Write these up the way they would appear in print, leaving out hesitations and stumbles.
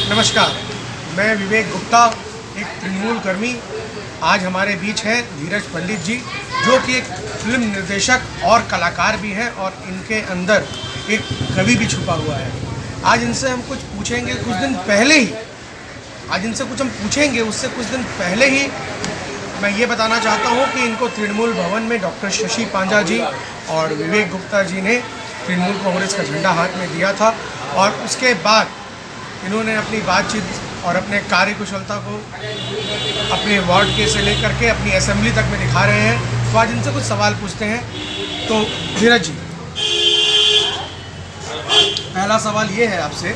नमस्कार, मैं विवेक गुप्ता, एक तृणमूल कर्मी। आज हमारे बीच हैं धीरज पंडित जी, जो कि एक फिल्म निर्देशक और कलाकार भी हैं और इनके अंदर एक कवि भी छुपा हुआ है। आज इनसे हम कुछ पूछेंगे। कुछ दिन पहले ही आज इनसे कुछ हम पूछेंगे, उससे कुछ दिन पहले ही मैं ये बताना चाहता हूँ कि इनको तृणमूल भवन में डॉक्टर शशि पांजा जी और विवेक गुप्ता जी ने तृणमूल कांग्रेस का झंडा हाथ में दिया था, और उसके बाद इन्होंने अपनी बातचीत और अपने कार्यकुशलता को अपने वार्ड के से लेकर के अपनी असेंबली तक में दिखा रहे हैं। तो आज इनसे कुछ सवाल पूछते हैं। तो धीरज जी, पहला सवाल ये है आपसे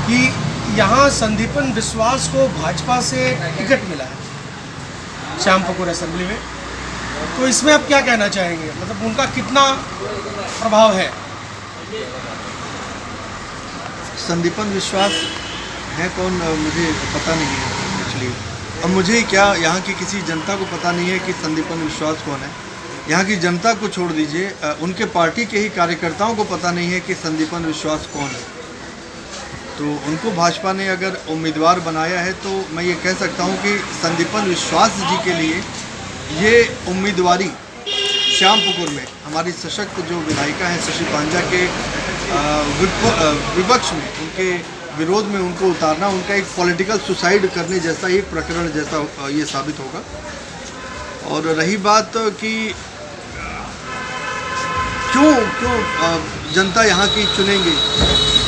कि यहाँ संदीपन विश्वास को भाजपा से टिकट मिला है श्यामपुकुर असेंबली में, तो इसमें आप क्या कहना चाहेंगे? मतलब उनका कितना प्रभाव है? संदीपन विश्वास है कौन, मुझे पता नहीं है एक्चुअली। अब मुझे क्या, यहाँ की किसी जनता को पता नहीं है कि संदीपन विश्वास कौन है। यहाँ की जनता को छोड़ दीजिए, उनके पार्टी के ही कार्यकर्ताओं को पता नहीं है कि संदीपन विश्वास कौन है। तो उनको भाजपा ने अगर उम्मीदवार बनाया है तो मैं ये कह सकता हूँ कि संदीपन विश्वास जी के लिए ये उम्मीदवारी श्यामपुकुर में हमारी सशक्त जो विधायिका हैं शशि पांजा के विपक्ष में, उनके विरोध में उनको उतारना, उनका एक पॉलिटिकल सुसाइड करने जैसा एक प्रकरण जैसा ये साबित होगा। और रही बात कि क्यों जनता यहाँ की चुनेंगे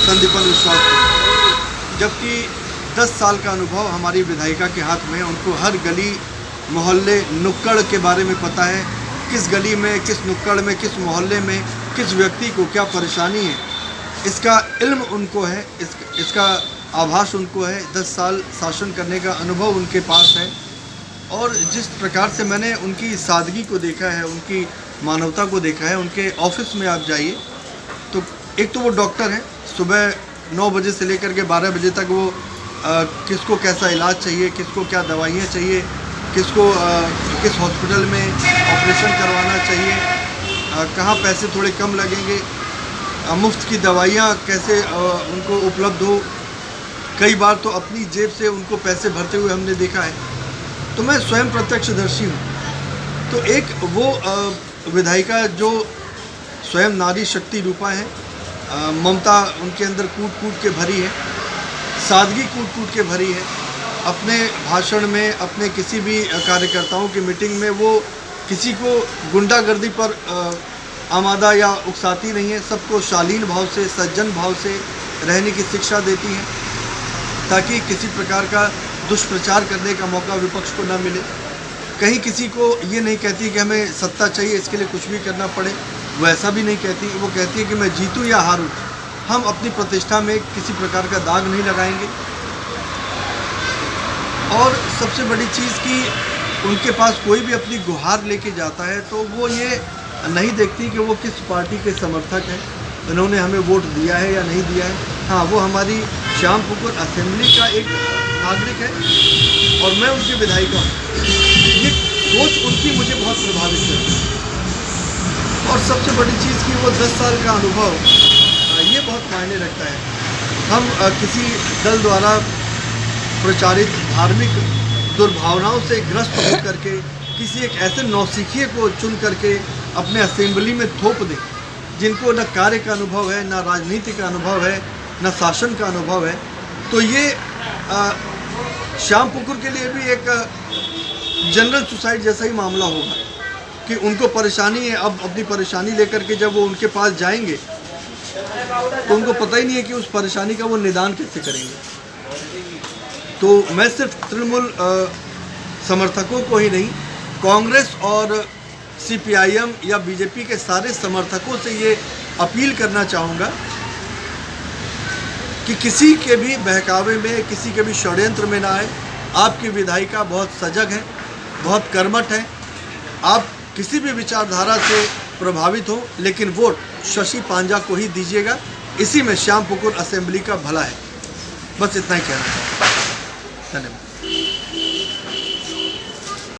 संदीपन विश्वास को, जबकि 10 साल का अनुभव हमारी विधायिका के हाथ में, उनको हर गली मोहल्ले नुक्कड़ के बारे में पता है। किस गली में, किस नुक्कड़ में, किस मोहल्ले में किस व्यक्ति को क्या परेशानी है, इसका इल्म उनको है, इसका आभास उनको है। 10 साल शासन करने का अनुभव उनके पास है। और जिस प्रकार से मैंने उनकी सादगी को देखा है, उनकी मानवता को देखा है, उनके ऑफिस में आप जाइए तो एक तो वो डॉक्टर हैं, सुबह 9 बजे से लेकर के 12 बजे तक वो किसको कैसा इलाज चाहिए, किसको क्या दवाइयाँ चाहिए, किसको किस हॉस्पिटल में ऑपरेशन करवाना चाहिए, कहाँ पैसे थोड़े कम लगेंगे, मुफ्त की दवाइयाँ कैसे उनको उपलब्ध हो। कई बार तो अपनी जेब से उनको पैसे भरते हुए हमने देखा है। तो मैं स्वयं प्रत्यक्षदर्शी हूँ। तो एक वो विधायिका जो स्वयं नारी शक्ति रूपा है, ममता उनके अंदर कूट कूट के भरी है, सादगी कूट कूट के भरी है। अपने भाषण में, अपने किसी भी कार्यकर्ताओं की मीटिंग में वो किसी को गुंडागर्दी पर आमादा या उकसाती नहीं है। सबको शालीन भाव से, सज्जन भाव से रहने की शिक्षा देती हैं, ताकि किसी प्रकार का दुष्प्रचार करने का मौका विपक्ष को न मिले। कहीं किसी को ये नहीं कहती कि हमें सत्ता चाहिए, इसके लिए कुछ भी करना पड़े, वैसा भी नहीं कहती। वो कहती है कि मैं जीतूँ या हारूँ, हम अपनी प्रतिष्ठा में किसी प्रकार का दाग नहीं लगाएंगे। और सबसे बड़ी चीज़ कि उनके पास कोई भी अपनी गुहार लेके जाता है तो वो ये नहीं देखती कि वो किस पार्टी के समर्थक हैं, उन्होंने हमें वोट दिया है या नहीं दिया है। हाँ, वो हमारी श्यामपुकुर असेंबली का एक नागरिक है और मैं उनकी विधायिका हूँ। ये सोच उनकी मुझे बहुत प्रभावित करती है। और सबसे बड़ी चीज़ कि वो 10 साल का अनुभव, ये बहुत मायने रखता है। हम किसी दल द्वारा प्रचारित धार्मिक दुर्भावनाओं से ग्रस्त होकर के किसी एक ऐसे नौसिखिए को चुन करके अपने असेंबली में थोप दें, जिनको न कार्य का अनुभव है, न राजनीति का अनुभव है, न शासन का अनुभव है। तो ये श्यामपुकुर के लिए भी एक जनरल सुसाइड जैसा ही मामला होगा कि उनको परेशानी है। अब अपनी परेशानी लेकर के जब वो उनके पास जाएंगे तो उनको पता ही नहीं है कि उस परेशानी का वो निदान कैसे करेंगे। तो मैं सिर्फ तृणमूल समर्थकों को ही नहीं, कांग्रेस और सीपीआईएम या बीजेपी के सारे समर्थकों से ये अपील करना चाहूँगा कि किसी के भी बहकावे में, किसी के भी षड्यंत्र में ना आए। आपकी विधायिका बहुत सजग है, बहुत कर्मठ है। आप किसी भी विचारधारा से प्रभावित हो, लेकिन वोट शशि पांजा को ही दीजिएगा। इसी में श्यामपुकुर असेंबली का भला है। बस इतना ही कहना है। धन्यवाद।